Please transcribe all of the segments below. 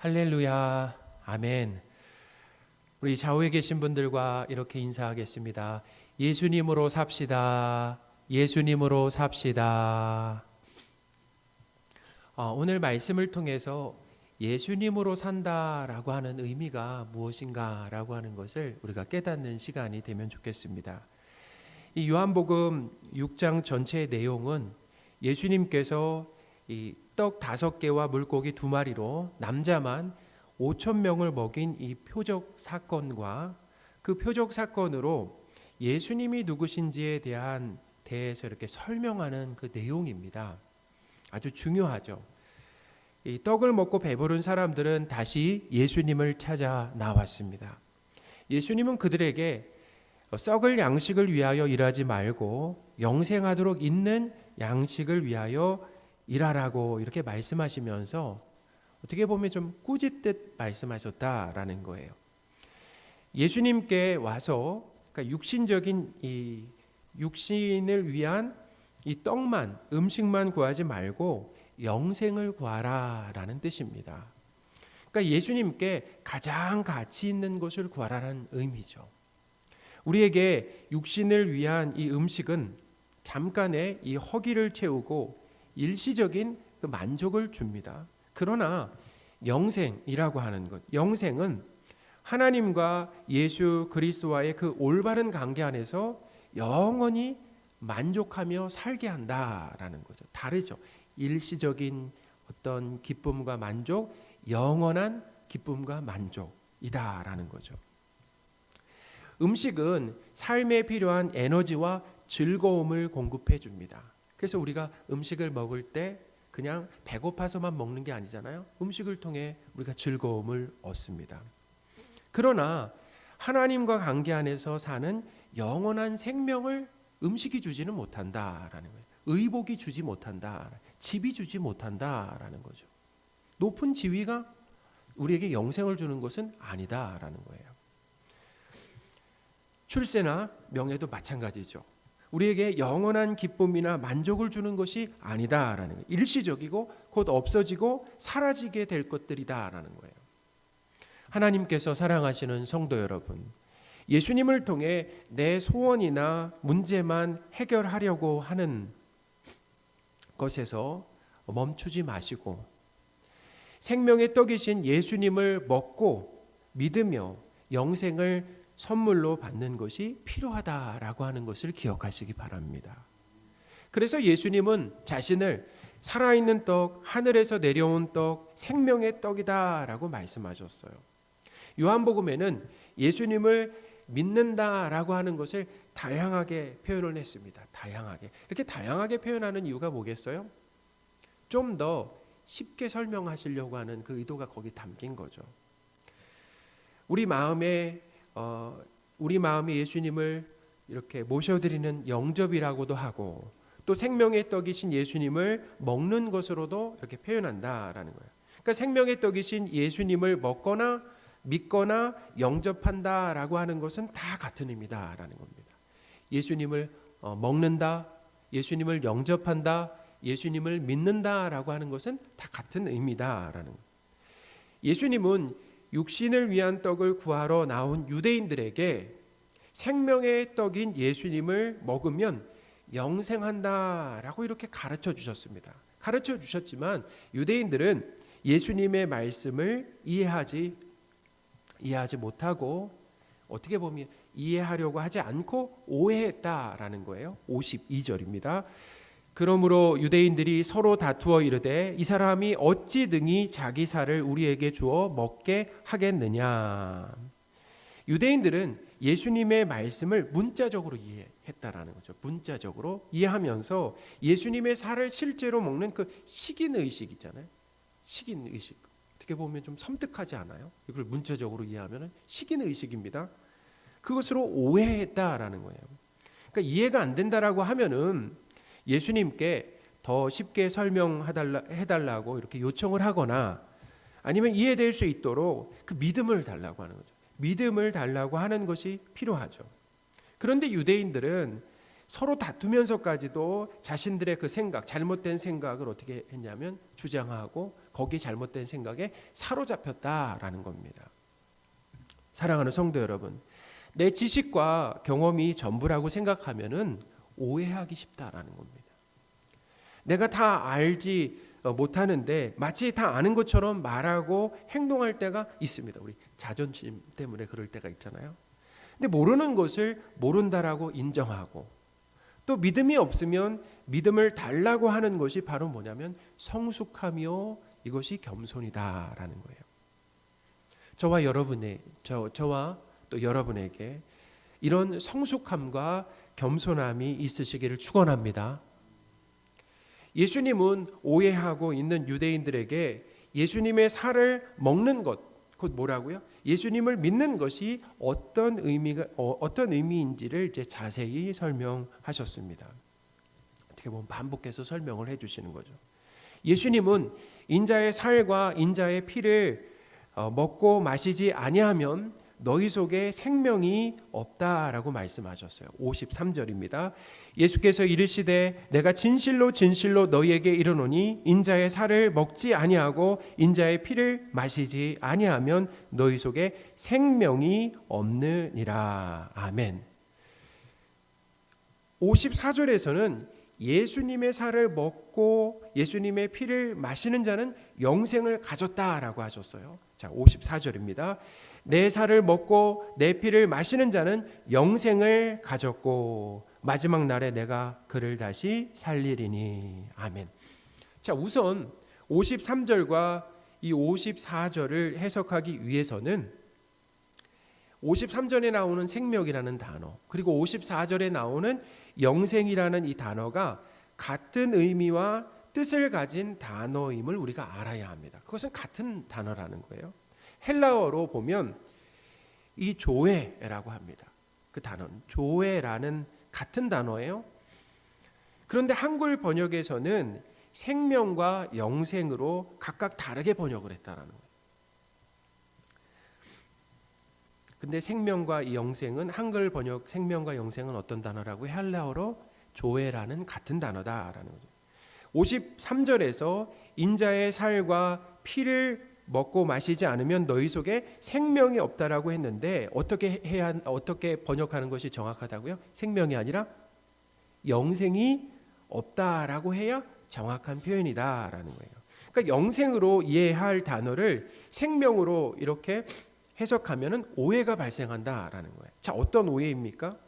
할렐루야, 아멘. 우리 좌우에 계신 분들과 이렇게 인사하겠습니다. 예수님으로 삽시다. 예수님으로 삽시다. 오늘 말씀을 통해서 예수님으로 산다라고 하는 의미가 무엇인가라고 하는 것을 우리가 깨닫는 시간이 되면 좋겠습니다. 이 요한복음 6장 전체의 내용은 예수님께서 이 떡 5개와 물고기 2마리로 남자만 5,000명을 먹인 이 표적 사건과 그 표적 사건으로 예수님이 누구신지에 대해서 이렇게 설명하는 그 내용입니다. 아주 중요하죠. 이 떡을 먹고 배부른 사람들은 다시 예수님을 찾아 나왔습니다. 예수님은 그들에게 썩을 양식을 위하여 일하지 말고 영생하도록 있는 양식을 위하여 일하라고 이렇게 말씀하시면서 어떻게 보면 좀 꾸짖듯 말씀하셨다라는 거예요. 예수님께 와서 그러니까 육신적인 이 육신을 위한 이 떡만 음식만 구하지 말고 영생을 구하라라는 뜻입니다. 그러니까 예수님께 가장 가치 있는 것을 구하라는 의미죠. 우리에게 육신을 위한 이 음식은 잠깐의 이 허기를 채우고 일시적인 그 만족을 줍니다. 그러나 영생이라고 하는 것, 영생은 하나님과 예수 그리스도와의 그 올바른 관계 안에서 영원히 만족하며 살게 한다라는 거죠. 다르죠. 일시적인 어떤 기쁨과 만족, 영원한 기쁨과 만족이다라는 거죠. 음식은 삶에 필요한 에너지와 즐거움을 공급해 줍니다. 그래서 우리가 음식을 먹을 때 그냥 배고파서만 먹는 게 아니잖아요. 음식을 통해 우리가 즐거움을 얻습니다. 그러나 하나님과 관계 안에서 사는 영원한 생명을 음식이 주지는 못한다라는 거예요. 의복이 주지 못한다. 집이 주지 못한다라는 거죠. 높은 지위가 우리에게 영생을 주는 것은 아니다라는 거예요. 출세나 명예도 마찬가지죠. 우리에게 영원한 기쁨이나 만족을 주는 것이 아니다라는 거예요. 일시적이고 곧 없어지고 사라지게 될 것들이다라는 거예요. 하나님께서 사랑하시는 성도 여러분, 예수님을 통해 내 소원이나 문제만 해결하려고 하는 것에서 멈추지 마시고 생명의 떡이신 예수님을 먹고 믿으며 영생을 선물로 받는 것이 필요하다라고 하는 것을 기억하시기 바랍니다. 그래서 예수님은 자신을 살아있는 떡, 하늘에서 내려온 떡, 생명의 떡이다라고 말씀하셨어요. 요한복음에는 예수님을 믿는다라고 하는 것을 다양하게 표현을 했습니다. 다양하게. 이렇게 다양하게 표현하는 이유가 뭐겠어요? 좀 더 쉽게 설명하시려고 하는 그 의도가 거기 담긴 거죠. 우리 마음에 예수님을 이렇게 모셔드리는 영접이라고도 하고 또 생명의 떡이신 예수님을 먹는 것으로도 이렇게 표현한다라는 거예요. 그러니까 생명의 떡이신 예수님을 먹거나 믿거나 영접한다라고 하는 것은 다 같은 의미다라는 겁니다. 예수님을 먹는다, 예수님을 영접한다, 예수님을 믿는다라고 하는 것은 다 같은 의미다라는 거예요. 예수님은 육신을 위한 떡을 구하러 나온 유대인들에게 생명의 떡인 예수님을 먹으면 영생한다라고 이렇게 가르쳐 주셨습니다. 가르쳐 주셨지만 유대인들은 예수님의 말씀을 이해하지 못하고 어떻게 보면 이해하려고 하지 않고 오해했다라는 거예요. 52절입니다. 그러므로 유대인들이 서로 다투어 이르되 이 사람이 어찌 능히 자기 살을 우리에게 주어 먹게 하겠느냐. 유대인들은 예수님의 말씀을 문자적으로 이해했다라는 거죠. 문자적으로 이해하면서 예수님의 살을 실제로 먹는 그 식인의식 있잖아요. 식인의식. 어떻게 보면 좀 섬뜩하지 않아요? 이걸 문자적으로 이해하면 식인의식입니다. 그것으로 오해했다라는 거예요. 그러니까 이해가 안 된다라고 하면은 예수님께 더 쉽게 설명해달라고 이렇게 요청을 하거나 아니면 이해될 수 있도록 그 믿음을 달라고 하는 거죠. 믿음을 달라고 하는 것이 필요하죠. 그런데 유대인들은 서로 다투면서까지도 자신들의 그 생각, 잘못된 생각을 어떻게 했냐면 주장하고 거기 잘못된 생각에 사로잡혔다라는 겁니다. 사랑하는 성도 여러분, 내 지식과 경험이 전부라고 생각하면은 오해하기 쉽다라는 겁니다. 내가 다 알지 못하는데 마치 다 아는 것처럼 말하고 행동할 때가 있습니다. 우리 자존심 때문에 그럴 때가 있잖아요. 근데 모르는 것을 모른다라고 인정하고 또 믿음이 없으면 믿음을 달라고 하는 것이 바로 뭐냐면 성숙하며 이것이 겸손이다라는 거예요. 저와 또 여러분에게 이런 성숙함과 겸손함이 있으시기를 축원합니다. 예수님은 오해하고 있는 유대인들에게 예수님의 살을 먹는 것, 곧 뭐라고요? 예수님을 믿는 것이 어떤 의미인지를 이제 자세히 설명하셨습니다. 어떻게 보면 반복해서 설명을 해주시는 거죠. 예수님은 인자의 살과 인자의 피를 먹고 마시지 아니하면 너희 속에 생명이 없다라고 말씀하셨어요. 53절입니다. 예수께서 이르시되 내가 진실로 진실로 너희에게 이르노니 인자의 살을 먹지 아니하고 인자의 피를 마시지 아니하면 너희 속에 생명이 없느니라. 아멘. 54절에서는 예수님의 살을 먹고 예수님의 피를 마시는 자는 영생을 가졌다라고 하셨어요. 자, 54절입니다. 내 살을 먹고 내 피를 마시는 자는 영생을 가졌고 마지막 날에 내가 그를 다시 살리리니. 아멘. 자, 우선 53절과 이 54절을 해석하기 위해서는 53절에 나오는 생명이라는 단어, 그리고 54절에 나오는 영생이라는 이 단어가 같은 의미와 뜻을 가진 단어임을 우리가 알아야 합니다. 그것은 같은 단어라는 거예요. 헬라어로 보면 이 조에라고 합니다. 그 단어는 조에라는 같은 단어예요. 그런데 한글 번역에서는 생명과 영생으로 각각 다르게 번역을 했다라는 거예요. 근데 생명과 이 영생은 한글 번역 생명과 영생은 어떤 단어라고 헬라어로 조에라는 같은 단어다라는 거죠. 53절에서 인자의 살과 피를 먹고 마시지 않으면 너희 속에 생명이 없다라고 했는데 어떻게 번역하는 것이 정확하다고요? 생명이 아니라 영생이 없다라고 해야 정확한 표현이다라는 거예요. 그러니까 영생으로 이해할 단어를 생명으로 이렇게 해석하면은 오해가 발생한다라는 거예요. 자, 어떤 오해입니까?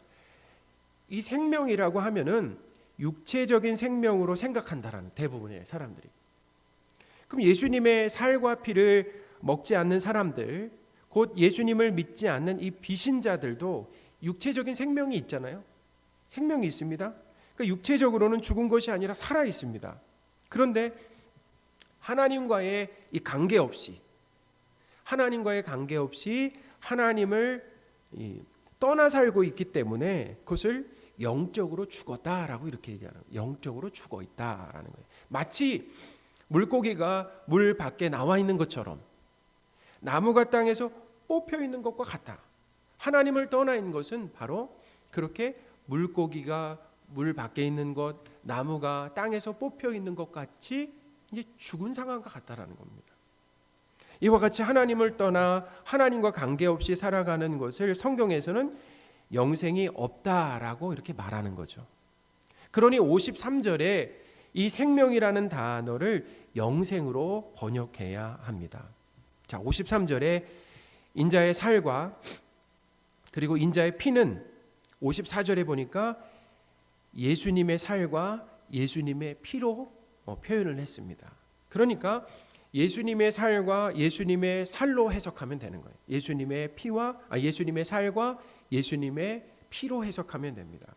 이 생명이라고 하면은 육체적인 생명으로 생각한다라는 대부분의 사람들이. 그럼 예수님의 살과 피를 먹지 않는 사람들, 곧 예수님을 믿지 않는 이 비신자들도 육체적인 생명이 있잖아요. 생명이 있습니다. 그러니까 육체적으로는 죽은 것이 아니라 살아 있습니다. 그런데 하나님과의 이 관계 없이 하나님을 떠나 살고 있기 때문에 그것을 영적으로 죽었다라고 이렇게 얘기하는 거예요. 영적으로 죽어 있다라는 거예요. 마치 물고기가 물 밖에 나와 있는 것처럼 나무가 땅에서 뽑혀 있는 것과 같다. 하나님을 떠나 있는 것은 바로 그렇게 물고기가 물 밖에 있는 것, 나무가 땅에서 뽑혀 있는 것 같이 이제 죽은 상황과 같다라는 겁니다. 이와 같이 하나님을 떠나 하나님과 관계없이 살아가는 것을 성경에서는 영생이 없다라고 이렇게 말하는 거죠. 그러니 53절에 이 생명이라는 단어를 영생으로 번역해야 합니다. 자, 53절에 인자의 살과 그리고 인자의 피는 54절에 보니까 예수님의 살과 예수님의 피로 표현을 했습니다. 그러니까 예수님의 살과 예수님의 살로 해석하면 되는 거예요. 예수님의 살과 예수님의 피로 해석하면 됩니다.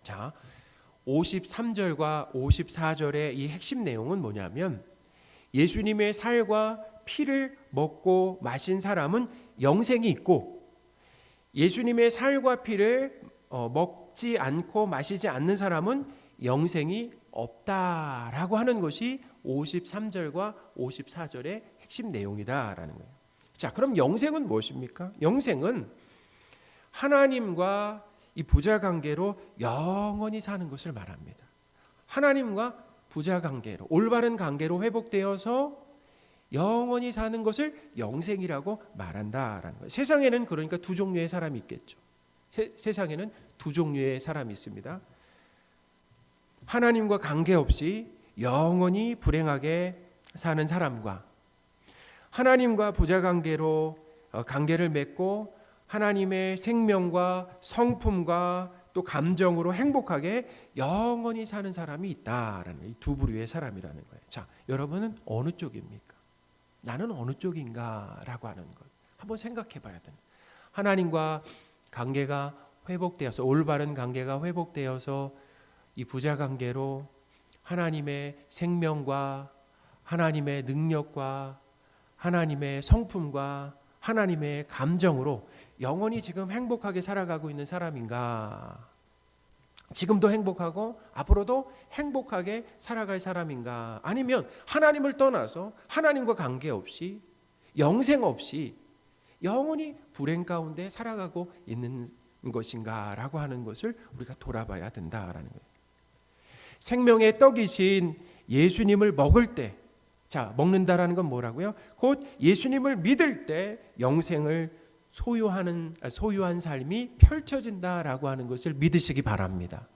자, 53절과 54절의 이 핵심 내용은 뭐냐면 예수님의 살과 피를 먹고 마신 사람은 영생이 있고 예수님의 살과 피를 먹지 않고 마시지 않는 사람은 영생이 없다라고 하는 것이 53절과 54절의 핵심 내용이다라는 거예요. 자, 그럼 영생은 무엇입니까? 영생은 하나님과 이 부자 관계로 영원히 사는 것을 말합니다. 하나님과 부자 관계로, 올바른 관계로 회복되어서 영원히 사는 것을 영생이라고 말한다라는 거예요. 세상에는 그러니까 두 종류의 사람이 있겠죠. 세상에는 두 종류의 사람이 있습니다. 하나님과 관계없이 영원히 불행하게 사는 사람과 하나님과 부자 관계로 관계를 맺고 하나님의 생명과 성품과 또 감정으로 행복하게 영원히 사는 사람이 있다라는 이 두 부류의 사람이라는 거예요. 자, 여러분은 어느 쪽입니까? 나는 어느 쪽인가라고 하는 것 한번 생각해 봐야 돼요. 하나님과 관계가 회복되어서 올바른 관계가 회복되어서 이 부자 관계로 하나님의 생명과 하나님의 능력과 하나님의 성품과 하나님의 감정으로 영원히 지금 행복하게 살아가고 있는 사람인가? 지금도 행복하고 앞으로도 행복하게 살아갈 사람인가? 아니면 하나님을 떠나서 하나님과 관계없이 영생 없이 영원히 불행 가운데 살아가고 있는 것인가라고 하는 것을 우리가 돌아봐야 된다라는 거예요. 생명의 떡이신 예수님을 먹을 때, 자, 먹는다라는 건 뭐라고요? 곧 예수님을 믿을 때 영생을 소유한 삶이 펼쳐진다라고 하는 것을 믿으시기 바랍니다.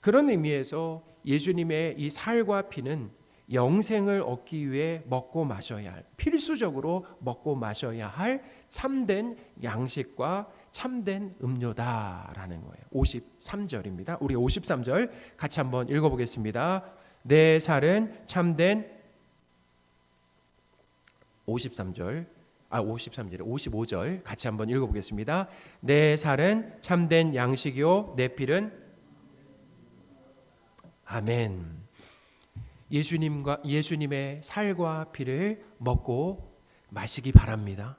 그런 의미에서 예수님의 이 살과 피는 영생을 얻기 위해 먹고 마셔야 할, 필수적으로 먹고 마셔야 할 참된 양식과 참된 음료다라는 거예요. 53절입니다. 우리 53절 같이 한번 읽어보겠습니다. 내 살은 참된 55절 같이 한번 읽어보겠습니다. 내 살은 참된 양식이요 내 필은 아멘. 예수님의 살과 피를 먹고 마시기 바랍니다.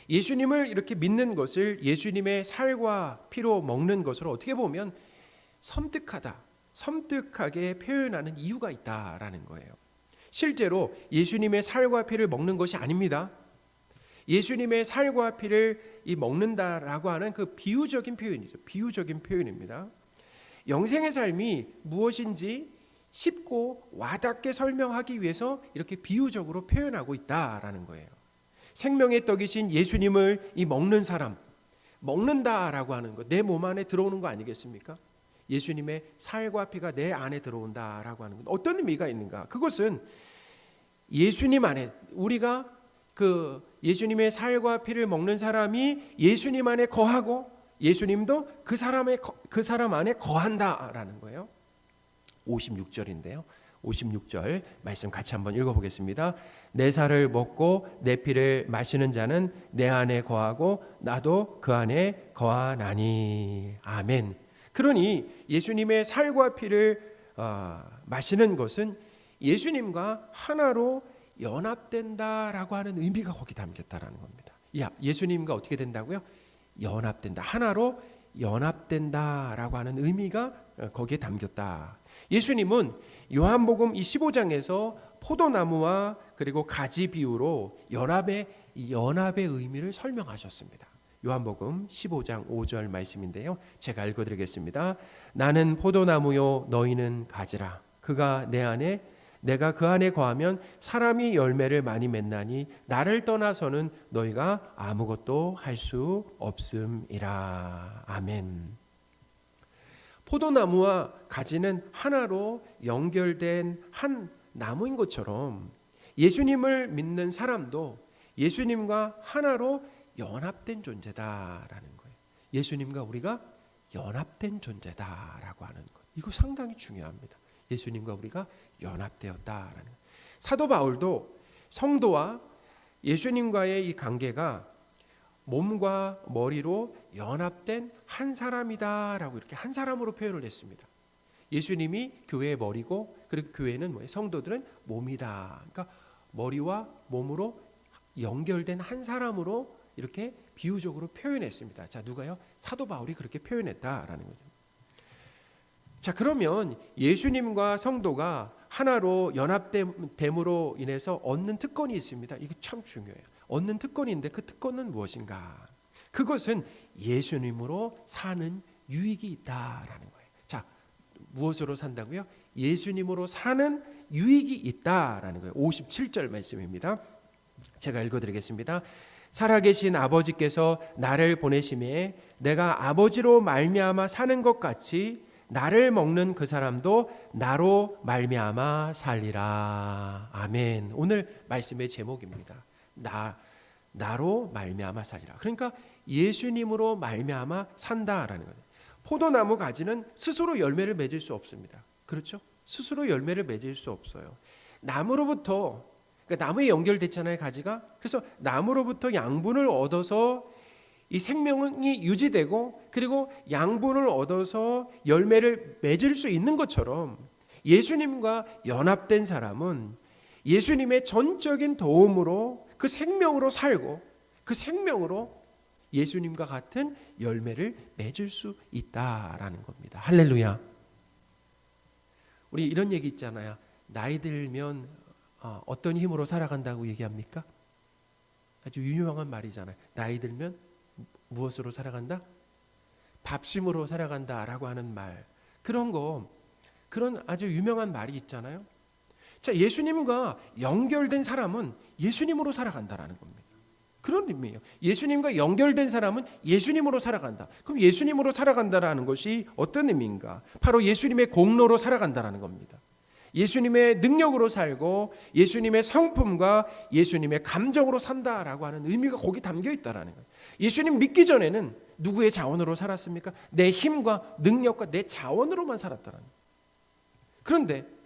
예수님을 이렇게 믿는 것을 예수님의 살과 피로 먹는 것을 어떻게 보면 섬뜩하게 표현하는 이유가 있다라는 거예요. 실제로 예수님의 살과 피를 먹는 것이 아닙니다. 예수님의 살과 피를 먹는다라고 하는 그 비유적인 표현이죠. 비유적인 표현입니다. 영생의 삶이 무엇인지 쉽고 와닿게 설명하기 위해서 이렇게 비유적으로 표현하고 있다라는 거예요. 생명의 떡이신 예수님을 먹는 사람, 먹는다라고 하는 것, 내 몸 안에 들어오는 거 아니겠습니까? 예수님의 살과 피가 내 안에 들어온다라고 하는 것, 어떤 의미가 있는가? 그것은 예수님 안에, 우리가 그 예수님의 살과 피를 먹는 사람이 예수님 안에 거하고 예수님도 그 사람 안에 거한다라는 거예요. 56절인데요. 56절 말씀 같이 한번 읽어보겠습니다. 내 살을 먹고 내 피를 마시는 자는 내 안에 거하고 나도 그 안에 거하나니. 아멘. 그러니 예수님의 살과 피를 마시는 것은 예수님과 하나로 연합된다라고 하는 의미가 거기 담겼다라는 겁니다. 예수님과 어떻게 된다고요? 연합된다. 하나로 연합된다라고 하는 의미가 거기에 담겼다. 예수님은 요한복음 15장에서 포도나무와 그리고 가지 비유로 연합의 의미를 설명하셨습니다. 요한복음 15장 5절 말씀인데요. 제가 읽어드리겠습니다. 나는 포도나무요 너희는 가지라. 그가 내 안에 내가 그 안에 거하면 사람이 열매를 많이 맺나니 나를 떠나서는 너희가 아무것도 할 수 없음이라. 아멘. 포도나무와 가지는 하나로 연결된 한 나무인 것처럼 예수님을 믿는 사람도 예수님과 하나로 연합된 존재다라는 거예요. 예수님과 우리가 연합된 존재다라고 하는 것. 이거 상당히 중요합니다. 예수님과 우리가 연합되었다라는 것. 사도 바울도 성도와 예수님과의 이 관계가 몸과 머리로 연합된 한 사람이다라고 이렇게 한 사람으로 표현을 했습니다. 예수님이 교회의 머리고 그리고 교회는 뭐예요? 성도들은 몸이다. 그러니까 머리와 몸으로 연결된 한 사람으로 이렇게 비유적으로 표현했습니다. 자, 누가요? 사도 바울이 그렇게 표현했다라는 거죠. 자, 그러면 예수님과 성도가 하나로 연합됨으로 인해서 얻는 특권이 있습니다. 이게 참 중요해요. 얻는 특권인데 그 특권은 무엇인가? 그것은 예수님으로 사는 유익이 있다라는 거예요. 자, 무엇으로 산다고요? 예수님으로 사는 유익이 있다라는 거예요. 57절 말씀입니다. 제가 읽어드리겠습니다. 살아계신 아버지께서 나를 보내심에 내가 아버지로 말미암아 사는 것 같이 나를 먹는 그 사람도 나로 말미암아 살리라. 아멘. 오늘 말씀의 제목입니다. 나로 말미암아 살리라. 그러니까 예수님으로 말미암아 산다라는 거예요. 포도나무 가지는 스스로 열매를 맺을 수 없습니다. 그렇죠? 스스로 열매를 맺을 수 없어요. 나무로부터, 그러니까 나무에 연결됐잖아요, 가지가. 그래서 나무로부터 양분을 얻어서 이 생명이 유지되고, 그리고 양분을 얻어서 열매를 맺을 수 있는 것처럼 예수님과 연합된 사람은 예수님의 전적인 도움으로 그 생명으로 살고, 그 생명으로 예수님과 같은 열매를 맺을 수 있다라는 겁니다. 할렐루야. 우리 이런 얘기 있잖아요. 나이 들면 어떤 힘으로 살아간다고 얘기합니까? 아주 유명한 말이잖아요. 나이 들면 무엇으로 살아간다? 밥심으로 살아간다라고 하는 말. 그런 아주 유명한 말이 있잖아요. 자, 예수님과 연결된 사람은 예수님으로 살아간다라는 겁니다. 그런 의미예요. 예수님과 연결된 사람은 예수님으로 살아간다. 그럼 예수님으로 살아간다라는 것이 어떤 의미인가? 바로 예수님의 공로로 살아간다라는 겁니다. 예수님의 능력으로 살고 예수님의 성품과 예수님의 감정으로 산다라고 하는 의미가 거기 담겨 있다라는 거예요. 예수님 믿기 전에는 누구의 자원으로 살았습니까? 내 힘과 능력과 내 자원으로만 살았다라는 거예요. 그런데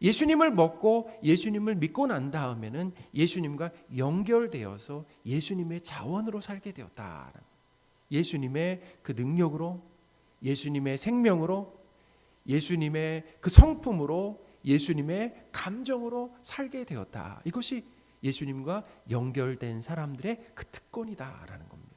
예수님을 먹고 예수님을 믿고 난 다음에는 예수님과 연결되어서 예수님의 자원으로 살게 되었다. 예수님의 그 능력으로, 예수님의 생명으로, 예수님의 그 성품으로, 예수님의 감정으로 살게 되었다. 이것이 예수님과 연결된 사람들의 그 특권이다라는 겁니다.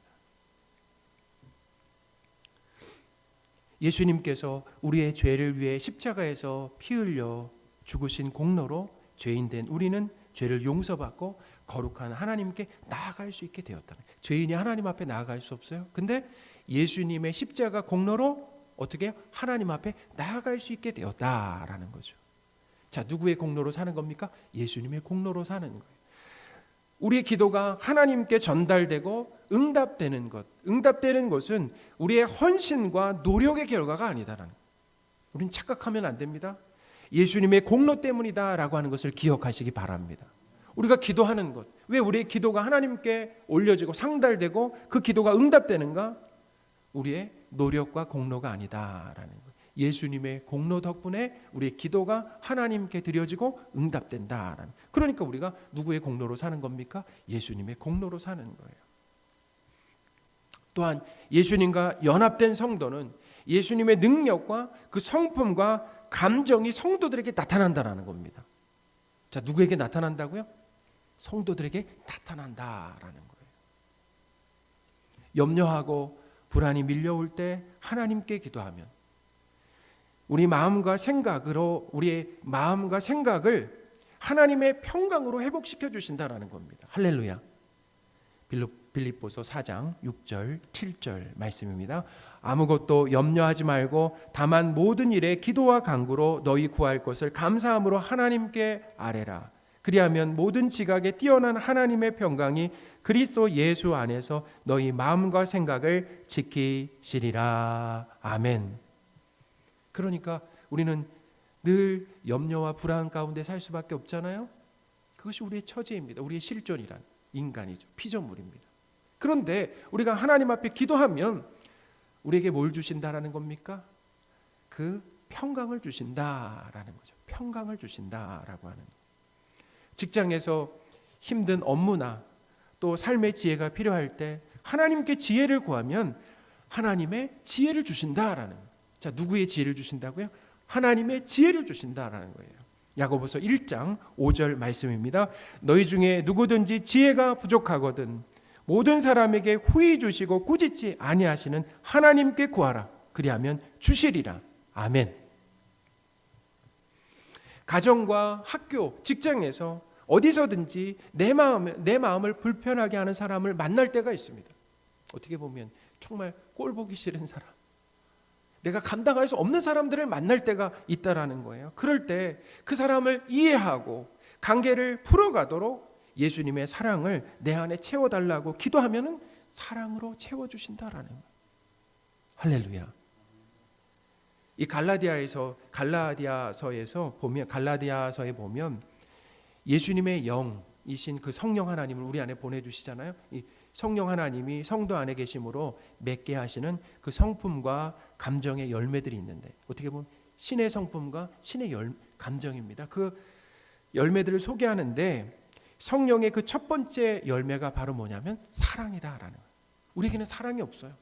예수님께서 우리의 죄를 위해 십자가에서 피 흘려 죽으신 공로로 죄인된 우리는 죄를 용서받고 거룩한 하나님께 나아갈 수 있게 되었다. 죄인이 하나님 앞에 나아갈 수 없어요. 근데 예수님의 십자가 공로로 어떻게 하나님 앞에 나아갈 수 있게 되었다라는 거죠. 자, 누구의 공로로 사는 겁니까? 예수님의 공로로 사는 거예요. 우리의 기도가 하나님께 전달되고 응답되는 것, 응답되는 것은 우리의 헌신과 노력의 결과가 아니다라는 거예요. 우린 착각하면 안 됩니다. 예수님의 공로 때문이다라고 하는 것을 기억하시기 바랍니다. 우리가 기도하는 것, 왜 우리의 기도가 하나님께 올려지고 상달되고 그 기도가 응답되는가? 우리의 노력과 공로가 아니다라는 것. 예수님의 공로 덕분에 우리의 기도가 하나님께 드려지고 응답된다라는. 그러니까 우리가 누구의 공로로 사는 겁니까? 예수님의 공로로 사는 거예요. 또한 예수님과 연합된 성도는 예수님의 능력과 그 성품과 감정이 성도들에게 나타난다라는 겁니다. 자, 누구에게 나타난다고요? 성도들에게 나타난다라는 거예요. 염려하고 불안이 밀려올 때 하나님께 기도하면 우리의 마음과 생각을 하나님의 평강으로 회복시켜 주신다라는 겁니다. 할렐루야. 빌립보서 4장 6절 7절 말씀입니다. 아무것도 염려하지 말고 다만 모든 일에 기도와 간구로 너희 구할 것을 감사함으로 하나님께 아뢰라. 그리하면 모든 지각에 뛰어난 하나님의 평강이 그리스도 예수 안에서 너희 마음과 생각을 지키시리라. 아멘. 그러니까 우리는 늘 염려와 불안 가운데 살 수밖에 없잖아요. 그것이 우리의 처지입니다. 우리의 실존이란 인간이죠. 피조물입니다. 그런데 우리가 하나님 앞에 기도하면 우리에게 뭘 주신다라는 겁니까? 그 평강을 주신다라는 거죠. 평강을 주신다라고 하는. 직장에서 힘든 업무나 또 삶의 지혜가 필요할 때 하나님께 지혜를 구하면 하나님의 지혜를 주신다라는. 자, 누구의 지혜를 주신다고요? 하나님의 지혜를 주신다라는 거예요. 야고보서 1장 5절 말씀입니다. 너희 중에 누구든지 지혜가 부족하거든 모든 사람에게 후히 주시고 꾸짖지 아니하시는 하나님께 구하라. 그리하면 주시리라. 아멘. 가정과 학교, 직장에서 어디서든지 내 마음을 불편하게 하는 사람을 만날 때가 있습니다. 어떻게 보면 정말 꼴 보기 싫은 사람, 내가 감당할 수 없는 사람들을 만날 때가 있다라는 거예요. 그럴 때 그 사람을 이해하고 관계를 풀어가도록 예수님의 사랑을 내 안에 채워달라고 기도하면은 사랑으로 채워주신다라는 거예요. 할렐루야. 이 갈라디아서에 보면 예수님의 영이신 그 성령 하나님을 우리 안에 보내주시잖아요. 이 성령 하나님이 성도 안에 계심으로 맺게 하시는 그 성품과 감정의 열매들이 있는데, 어떻게 보면 신의 성품과 신의 감정입니다. 그 열매들을 소개하는데 성령의 그 첫 번째 열매가 바로 뭐냐면 사랑이다라는 거예요. 우리에게는 사랑이 없어요.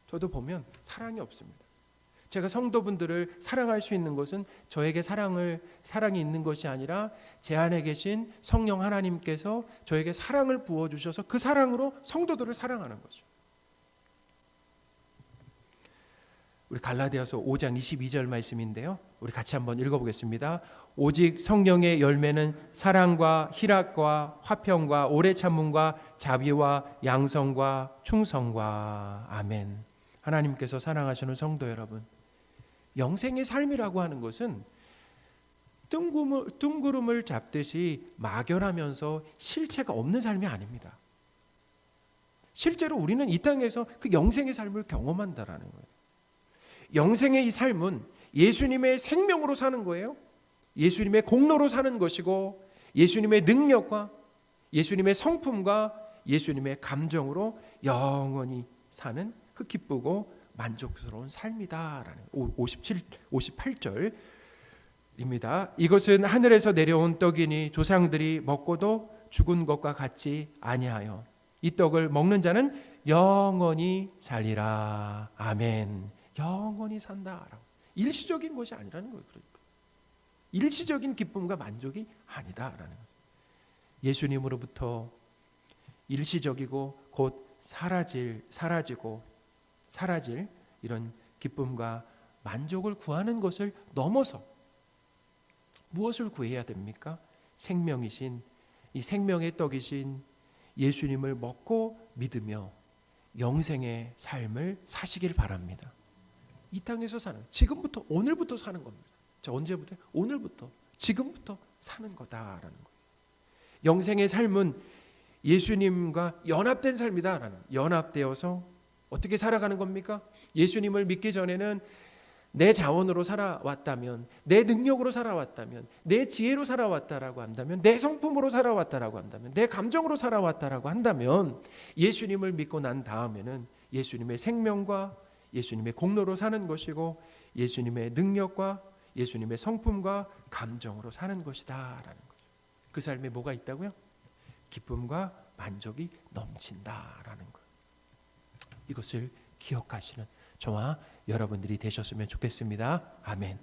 저도 보면 사랑이 없습니다. 제가 성도분들을 사랑할 수 있는 것은 저에게 사랑이 있는 것이 아니라 제 안에 계신 성령 하나님께서 저에게 사랑을 부어주셔서 그 사랑으로 성도들을 사랑하는 거죠. 우리 갈라디아서 5장 22절 말씀인데요, 우리 같이 한번 읽어보겠습니다. 오직 성령의 열매는 사랑과 희락과 화평과 오래 참음과 자비와 양성과 충성과. 아멘. 하나님께서 사랑하시는 성도 여러분, 영생의 삶이라고 하는 것은 뜬구름을 잡듯이 막연하면서 실체가 없는 삶이 아닙니다. 실제로 우리는 이 땅에서 그 영생의 삶을 경험한다라는 거예요. 영생의 이 삶은 예수님의 생명으로 사는 거예요. 예수님의 공로로 사는 것이고, 예수님의 능력과 예수님의 성품과 예수님의 감정으로 영원히 사는 그 기쁘고 만족스러운 삶이다라는 58절입니다. 이것은 하늘에서 내려온 떡이니 조상들이 먹고도 죽은 것과 같지 아니하여 이 떡을 먹는 자는 영원히 살리라. 아멘. 영원히 산다라고. 일시적인 것이 아니라는 거예요. 그러니까 일시적인 기쁨과 만족이 아니다라는 거예요. 예수님으로부터 일시적이고 곧 사라질 이런 기쁨과 만족을 구하는 것을 넘어서 무엇을 구해야 됩니까? 생명이신, 이 생명의 떡이신 예수님을 먹고 믿으며 영생의 삶을 사시길 바랍니다. 이 땅에서 사는, 지금부터, 오늘부터 사는 겁니다. 자, 언제부터? 오늘부터, 지금부터 사는 거다라는 거예요. 영생의 삶은 예수님과 연합된 삶이다라는, 연합되어서 어떻게 살아가는 겁니까? 예수님을 믿기 전에는 내 자원으로 살아왔다면, 내 능력으로 살아왔다면, 내 지혜로 살아왔다라고 한다면, 내 성품으로 살아왔다라고 한다면, 내 감정으로 살아왔다라고 한다면, 예수님을 믿고 난 다음에는 예수님의 생명과 예수님의 공로로 사는 것이고, 예수님의 능력과 예수님의 성품과 감정으로 사는 것이다라는 거죠. 그 삶에 뭐가 있다고요? 기쁨과 만족이 넘친다라는 것. 이것을 기억하시는 저와 여러분들이 되셨으면 좋겠습니다. 아멘.